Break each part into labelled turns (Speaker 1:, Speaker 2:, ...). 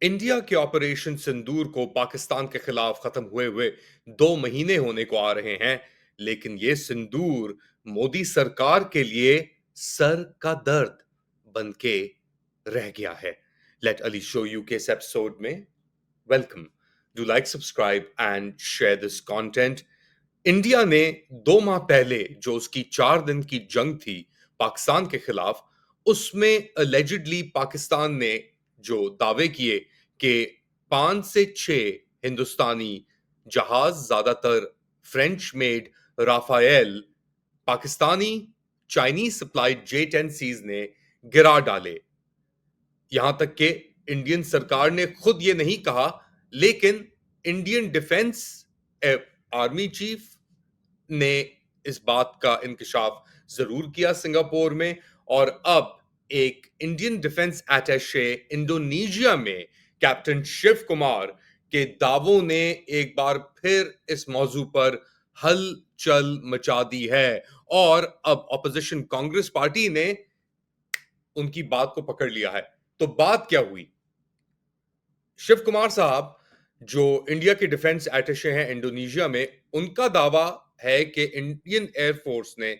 Speaker 1: India के operation सिंदूर को पाकिस्तान के खिलाफ खत्म हुए 2 महीने होने को आ रहे हैं, लेकिन ये सिंदूर मोदी सरकार के लिए सर का दर्द बन के रह गया है। लेट अली शो यू के इस एपिसोड में welcome. Do like, subscribe and share this content. India ने 2 माह पहले जो उसकी 4 दिन की जंग थी पाकिस्तान के खिलाफ, उसमें अलेजिडली पाकिस्तान ने जो दावे किए कि 5 से 6 हिंदुस्तानी जहाज, ज्यादातर French made Rafael, Pakistani Chinese supplied J-10Cs ने गिरा डाले। यहां तक कि इंडियन सरकार ने खुद ये नहीं कहा, लेकिन इंडियन डिफेंस आर्मी चीफ ने इस बात का इंकशाफ जरूर किया सिंगापुर में। और अब एक इंडियन डिफेंस अटैचे इंडोनेशिया में कैप्टन शिव कुमार के दावों ने एक बार फिर इस मौजू पर हलचल मचा दी है। और अब ऑपोजिशन कांग्रेस पार्टी ने उनकी बात को पकड़ लिया है। तो बात क्या हुई? शिव कुमार साहब, जो इंडिया के डिफेंस अटैचे हैं इंडोनेशिया में, उनका दावा है कि इंडियन एयरफोर्स ने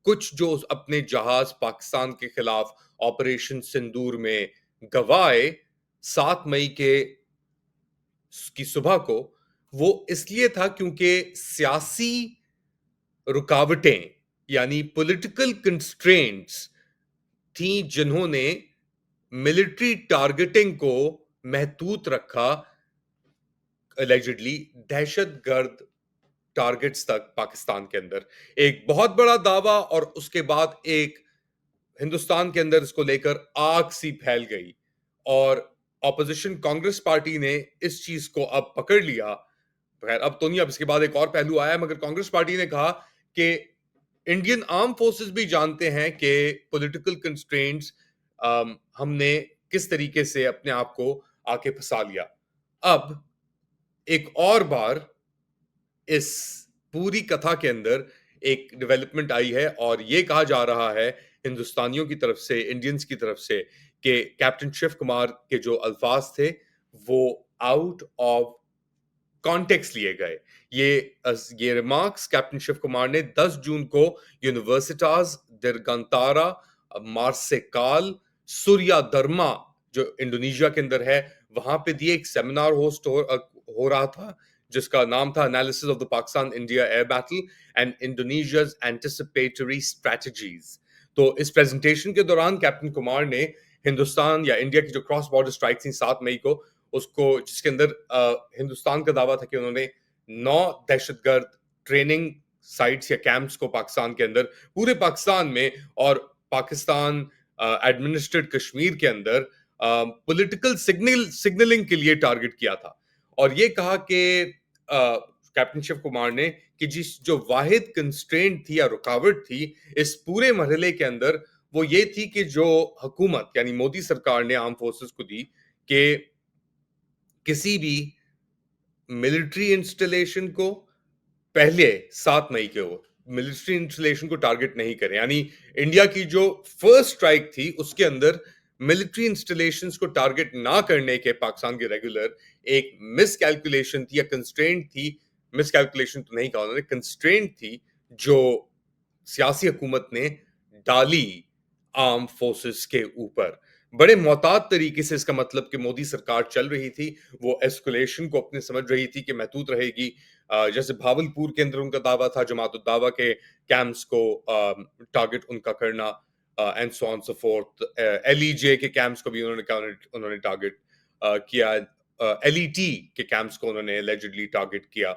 Speaker 1: कुछ जो अपने जहाज पाकिस्तान के खिलाफ ऑपरेशन सिंदूर में गवाए 7 मई की सुबह को, वो इसलिए था क्योंकि सियासी रुकावटें यानी पॉलिटिकल कंस्ट्रेंट्स थी, जिन्होंने मिलिट्री टारगेटिंग को महदूद रखा, एलिजिडली दहशतगर्द टारगेट्स तक पाकिस्तान के अंदर। एक बहुत बड़ा दावा, और उसके बाद एक हिंदुस्तान के अंदर इसको लेकर आग सी फैल गई। और ऑपोजिशन कांग्रेस पार्टी ने इस चीज को अब पकड़ लिया। खैर, अब तो नहीं, अब इसके बाद एक और पहलू आया, मगर कांग्रेस पार्टी ने कहा कि इंडियन आर्म फोर्सेस भी जानते हैं कि पॉलिटिकल कंस्ट्रेंट्स हमने किस तरीके से अपने आप को आके फंसा लिया। अब एक और बार इस पूरी कथा के अंदर एक डेवलपमेंट आई है, और ये कहा जा रहा है हिंदुस्तानियों की तरफ से, इंडियंस की तरफ से, कि कैप्टन शिव कुमार के जो अल्फाज थे वो आउट ऑफ कॉन्टेक्स्ट लिए गए। ये रिमार्क्स कैप्टन शिव कुमार ने 10 जून को यूनिवर्सिटास दिरगंतारा, मार्सेकाल, सूर्या धर्मा, जो इंडोनेशिया के अंदर है, वहां पे दिए। एक सेमिनार हो रहा था जिसका नाम था analysis of the Pakistan India air battle and इंडोनेशियाज anticipatory strategies. तो इस प्रेजेंटेशन के दौरान कैप्टन कुमार ने हिंदुस्तान या इंडिया की जो क्रॉस बॉर्डर स्ट्राइक थी 7 मई को, उसको, जिसके अंदर हिंदुस्तान का दावा था कि उन्होंने 9 दहशतगर्द ट्रेनिंग साइट्स या कैंप्स को पाकिस्तान के अंदर, पूरे पाकिस्तान में और पाकिस्तान एडमिनिस्ट्रेटेड कश्मीर के अंदर पॉलिटिकल सिग्नलिंग के लिए टारगेट किया था। और ये कहा कि कैप्टन शिव कुमार ने कि जिस जो वाहिद कंस्ट्रेंट थी या रुकावट थी इस पूरे मरहले के अंदर, वो ये थी कि जो हुकूमत यानी मोदी सरकार ने आर्म फोर्सेस को दी कि किसी भी मिलिट्री इंस्टॉलेशन को पहले 7 मई को मिलिट्री इंस्टॉलेशन को टारगेट नहीं करें। यानी इंडिया की जो फर्स्ट स्ट्राइक थी उसके अंदर मिलिट्री इंस्टॉलेशंस को टारगेट ना करने के पाकिस्तान के रेगुलर एक मिस कैलकुलेशन थी या कंस्ट्रेंट थी। मिस कैलकुलेशन तो नहीं कहा उन्होंने, कंस्ट्रेंट थी जो सियासी हुकूमत ने डाली आर्म फोर्सेस के ऊपर। बड़े मोहतात तरीके से, इसका मतलब कि मोदी सरकार चल रही थी, वो एस्कुलेशन को अपने समझ रही थी कि महदूद रहेगी। जैसे भावलपुर के अंदर उनका दावा था जमात उद दावा के कैंप्स को टारगेट उनका करना, and so on so fourth. LEJ के कैंप्स को भी उन्होंने टारगेट किया। LET के कैंप्स को उन्होंने एलिजिडली टारगेट किया।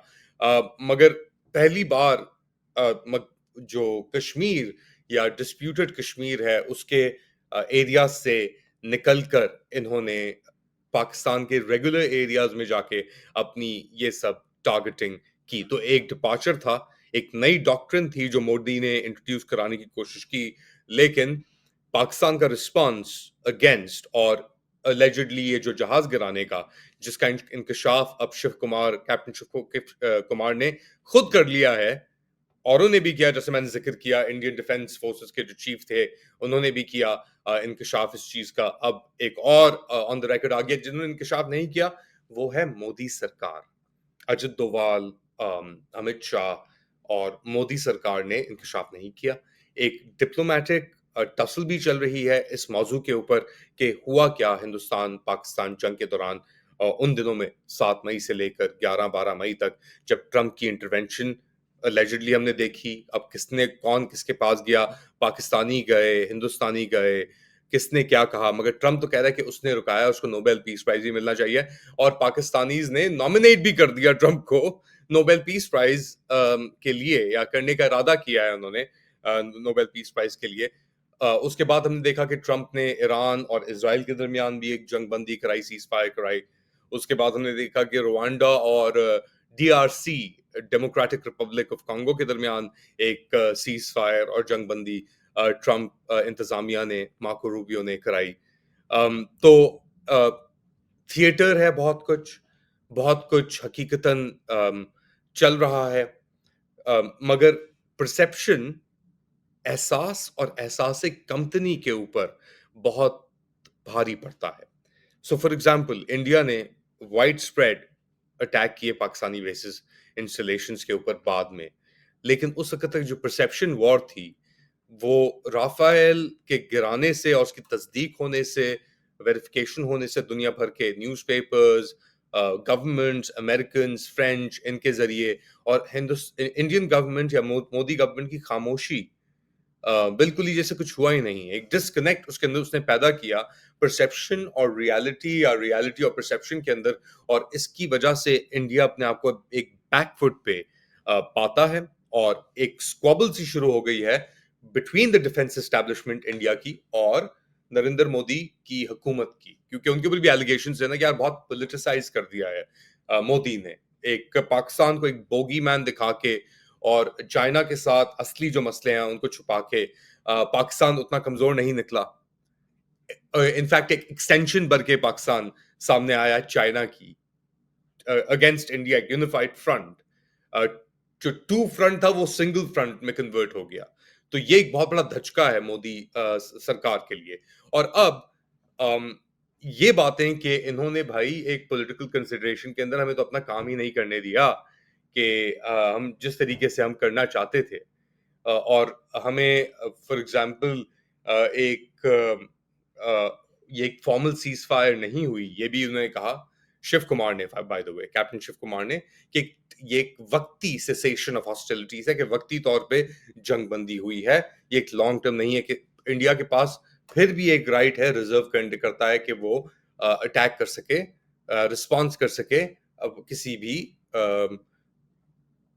Speaker 1: मगर पहली बार जो कश्मीर या डिस्प्यूटेड कश्मीर है उसके एरिया से निकलकर इन्होंने पाकिस्तान के रेगुलर एरियाज में जाके अपनी ये सब टारगेटिंग की। तो एक डिपार्चर था, एक नई डॉक्ट्रिन थी जो मोदी ने इंट्रोड्यूस कराने की कोशिश की, लेकिन पाकिस्तान का रिस्पांस अगेंस्ट और अलेजिडली ये जो जहाज गिराने का, जिसका इंकशाफ अब शिव कुमार, कैप्टन शिव कुमार ने खुद कर लिया है, औरों ने भी किया, जैसे मैंने ज़िक्र किया इंडियन डिफेंस फोर्सेस के जो चीफ थे, उन्होंने भी किया इंकशाफ इस चीज़ का। अब एक और ऑन द रिकॉर्ड आ गया जिन्होंने इंकशाफ नहीं किया, वो है मोदी सरकार। अजित डोभाल, अमित शाह और मोदी सरकार ने इंकशाफ नहीं किया। एक डिप्लोमैटिक टसल भी चल रही है इस मौजू के ऊपर कि हुआ क्या हिंदुस्तान पाकिस्तान जंग के दौरान, उन दिनों में 7 मई से लेकर 11-12 मई तक, जब ट्रंप की इंटरवेंशन अलेजिडली हमने देखी। अब कौन किसके पास गया, पाकिस्तानी गए, हिंदुस्तानी गए, किसने क्या कहा, मगर ट्रंप तो कह रहा है कि उसने रुकाया, उसको नोबेल पीस प्राइज भी मिलना चाहिए। और पाकिस्तानीज ने नॉमिनेट भी कर दिया ट्रंप को नोबेल पीस प्राइज के लिए, या करने का इरादा किया है उन्होंने नोबेल पीस प्राइज के लिए। उसके बाद हमने देखा कि ट्रंप ने ईरान और इसराइल के दरमियान भी एक जंग बंदी कराई, सीज फायर कराई। उसके बाद हमने देखा कि रवांडा और DRC, democratic Republic of Congo के दरमियान एक सीज फायर और जंग बंदी ट्रंप इंतजामिया ने, मार्को रूबियो ने कराई। तो थिएटर है, बहुत कुछ हकीकतन चल रहा है, मगर परसेप्शन एहसास और एहसास कमतनी के ऊपर बहुत भारी पड़ता है। सो फॉर एग्जाम्पल, इंडिया ने वाइड स्प्रेड अटैक किए पाकिस्तानी बेसिस इंस्टॉलेशंस के ऊपर बाद में, लेकिन उस वक्त तक जो परसेप्शन वॉर थी, वो राफेल के गिराने से और उसकी तस्दीक होने से, वेरिफिकेशन होने से, दुनिया भर के न्यूज़पेपर्स, गवर्नमेंट्स, अमेरिकन, फ्रेंच, इनके जरिए, और इंडियन गवर्नमेंट या मोदी गवर्नमेंट की खामोशी, बिल्कुल ही जैसे कुछ हुआ ही नहीं। एक डिस्कनेक्ट उसके अंदर उसने पैदा किया, परसेप्शन और रियलिटी, या रियलिटी और परसेप्शन के अंदर, और इसकी वजह से इंडिया अपने आप को एक बैकफुट पे पाता है, और एक स्क्वबल सी शुरू हो गई है between the defence establishment India की और नरेंद्र मोदी की हुकूमत की, क्योंकि उनके ऊपर भी एलिगेशन है ना कि यार बहुत पोलिटिसाइज कर दिया है मोदी ने, एक पाकिस्तान को एक बोगी मैन दिखा के, और चाइना के साथ असली जो मसले हैं उनको छुपा के पाकिस्तान उतना कमजोर नहीं निकला। इनफैक्ट एक एक्सटेंशन बन के पाकिस्तान सामने आया चाइना की अगेंस्ट इंडिया, यूनिफाइड फ्रंट। जो टू फ्रंट था वो सिंगल फ्रंट में कन्वर्ट हो गया। तो ये एक बहुत बड़ा धचका है मोदी सरकार के लिए। और अब ये बातें कि इन्होंने भाई एक पॉलिटिकल कंसिडरेशन के अंदर हमें तो अपना काम ही नहीं करने दिया कि हम जिस तरीके से हम करना चाहते थे, और हमें फॉर एग्जांपल एक ये एक फॉर्मल सीज फायर नहीं हुई, ये भी उन्होंने कहा, शिव कुमार ने, by the way captain Shiv Kumar ने, कि ये एक वक्ती सेसेशन ऑफ हॉस्टिलिटीज है, कि वक्ती तौर पे जंग बंदी हुई है, ये एक लॉन्ग टर्म नहीं है, कि इंडिया के पास फिर भी एक राइट है, रिजर्व करता है कि वो अटैक कर सके, रिस्पॉन्स कर सके अब किसी भी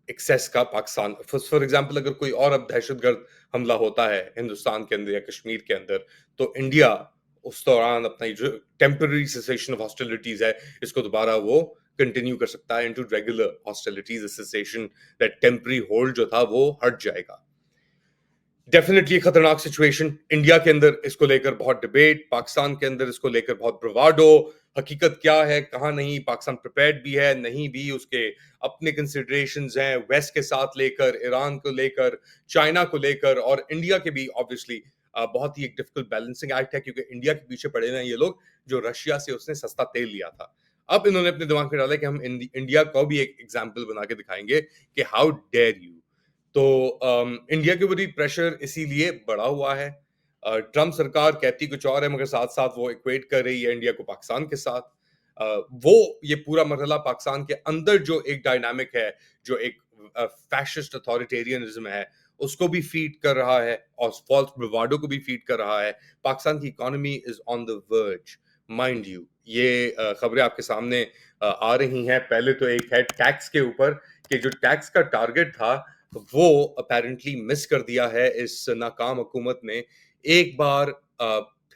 Speaker 1: एक्सेस का पाकिस्तान। फॉर एग्जांपल, अगर कोई और अब दहशतगर्द हमला होता है हिंदुस्तान के अंदर या कश्मीर के अंदर, तो इंडिया उस दौरान अपना जो टेम्पररी सेसेशन ऑफ हॉस्टिलिटीज है, इसको दोबारा वो कंटिन्यू कर सकता है into regular hostilities. Cessation, that temporary hold जो था वो हट जाएगा। डेफिनेटली खतरनाक सिचुएशन। इंडिया के अंदर इसको लेकर बहुत डिबेट, पाकिस्तान के अंदर इसको लेकर बहुत ब्रवाडो। हकीकत क्या है, कहाँ नहीं, पाकिस्तान प्रिपेयर्ड भी है, नहीं भी, उसके अपने कंसिडरेशंस हैं, वेस्ट के साथ लेकर, ईरान को लेकर, चाइना को लेकर, और इंडिया के भी ऑब्वियसली बहुत ही एक डिफिकल्ट बैलेंसिंग एक्ट है, क्योंकि इंडिया के पीछे पड़े हैं ये लोग जो रशिया से उसने सस्ता तेल लिया था। अब इन्होंने अपने दिमाग में डाला कि हम इंडिया को भी एक एग्जाम्पल बना के दिखाएंगे कि हाउ डेयर यू। तो इंडिया के ऊपर भी प्रेशर इसीलिए बढ़ा हुआ है। ट्रम्प सरकार कहती कुछ और है, मगर साथ साथ वो इक्वेट कर रही है इंडिया को पाकिस्तान के साथ। वो ये पूरा मरहला पाकिस्तान के अंदर जो एक डायनामिक है, जो एक फैशिस्ट अथॉरिटेरियनिज्म है, उसको भी फीड कर रहा है, और फॉल्स ब्रवाडो को भी फीड कर रहा है। पाकिस्तान की economy is on the verge, mind you. ये खबरें आपके सामने आ रही हैं। पहले तो एक है टैक्स के ऊपर, कि जो टैक्स का टारगेट था वो अपेरेंटली मिस कर दिया है इस नाकाम हुकूमत ने एक बार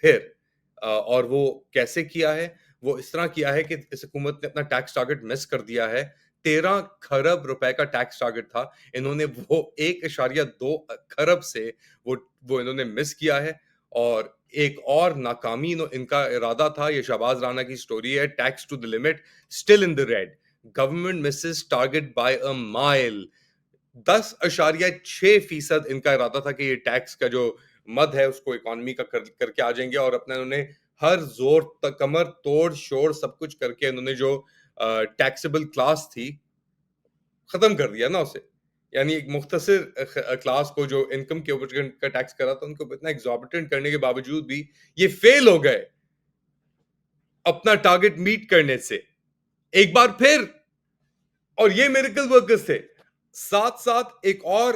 Speaker 1: फिर। और वो कैसे किया है? वो इस तरह किया है कि इस हुकूमत ने अपना टैक्स टारगेट मिस कर दिया है। 13 खरब रुपए का टैक्स टारगेट था, इन्होंने वो 1.2 खरब से वो इन्होंने मिस किया है। और एक और नाकामी इनका इरादा था, ये शहबाज राना की स्टोरी है, taxed to the limit, still in the red, government misses target by a mile. 10.6% ان کا ارادہ تھا کہ یہ ٹیکس کا جو مد ہے اس کو اکانومی کا کر کے آ جائیں گے، اور اپنا انہوں نے ہر زور تک کمر توڑ شوڑ سب کچھ کر کے انہوں نے جو ٹیکسیبل کلاس تھی ختم کر دیا نا اسے. یعنی ایک مختصر کلاس کو جو انکم کے اوپر کا ٹیکس کرا تھا، ان کو اتنا ایگزاربیٹنٹ کرنے کے باوجود بھی یہ فیل ہو گئے اپنا ٹارگٹ میٹ کرنے سے ایک بار پھر. اور یہ میریکل ورکرز تھے. ساتھ ساتھ ایک اور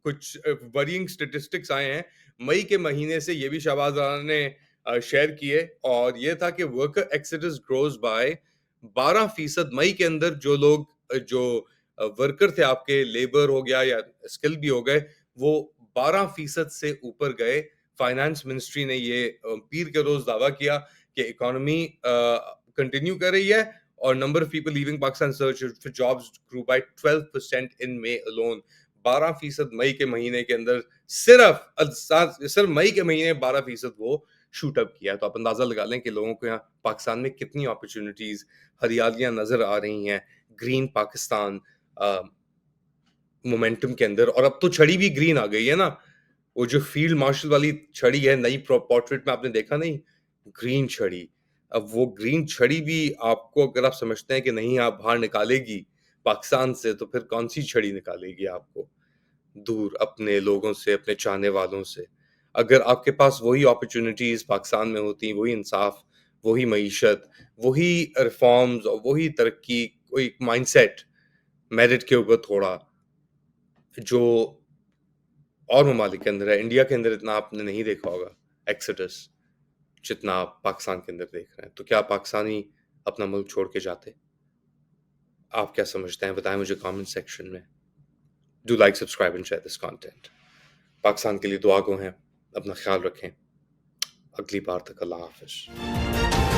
Speaker 1: کچھ ورینگ سٹیٹسٹکس آئے ہیں مئی کے مہینے سے، یہ بھی شہباز رانا نے شیئر کیے، اور یہ تھا کہ ورکر ایکسیڈس گروز بائی 12% مئی کے اندر. جو لوگ جو ورکر تھے آپ کے، لیبر ہو گیا یا اسکل بھی ہو گئے، وہ 12% سے اوپر گئے. فائنانس منسٹری نے یہ پیر کے روز دعویٰ کیا کہ اکانومی کنٹینیو کر رہی ہے، اور number of people living Pakistan search for jobs grow by 12% in May alone. 12% مئی کے مہینے کے اندر، صرف مئی کے مہینے 12% وہ شوٹ اپ کیا. تو آپ اندازہ لگا لیں کہ لوگوں کو یہاں پاکستان میں کتنی اپرچونٹیز، ہریالیاں نظر آ رہی ہیں گرین پاکستان مومنٹم کے اندر. اور اب تو چھڑی بھی گرین آ گئی ہے نا، وہ جو فیلڈ مارشل والی چھڑی ہے نئی پورٹریٹ میں آپ نے دیکھا نہیں، گرین چھڑی. اب وہ گرین چھڑی بھی آپ کو، اگر آپ سمجھتے ہیں کہ نہیں آپ باہر نکالے گی پاکستان سے، تو پھر کون سی چھڑی نکالے گی آپ کو دور اپنے لوگوں سے، اپنے چاہنے والوں سے. اگر آپ کے پاس وہی اپرچونٹیز پاکستان میں ہوتی، وہی انصاف، وہی معیشت، وہی ریفارمز اور وہی ترقی، کوئی مائنڈ سیٹ میرٹ کے اوپر تھوڑا، جو اور ممالک کے اندر ہے. انڈیا کے اندر اتنا آپ نے نہیں دیکھا ہوگا ایکسیڈس جتنا آپ پاکستان کے اندر دیکھ رہے ہیں. تو کیا پاکستانی اپنا ملک چھوڑ کے جاتے؟ آپ کیا سمجھتے ہیں؟ بتائیں مجھے کامنٹ سیکشن میں. Do like, subscribe and share this content. Pakistan کے لیے دعا گو ہیں. اپنا خیال رکھیں. اگلی بار تک اللہ حافظ.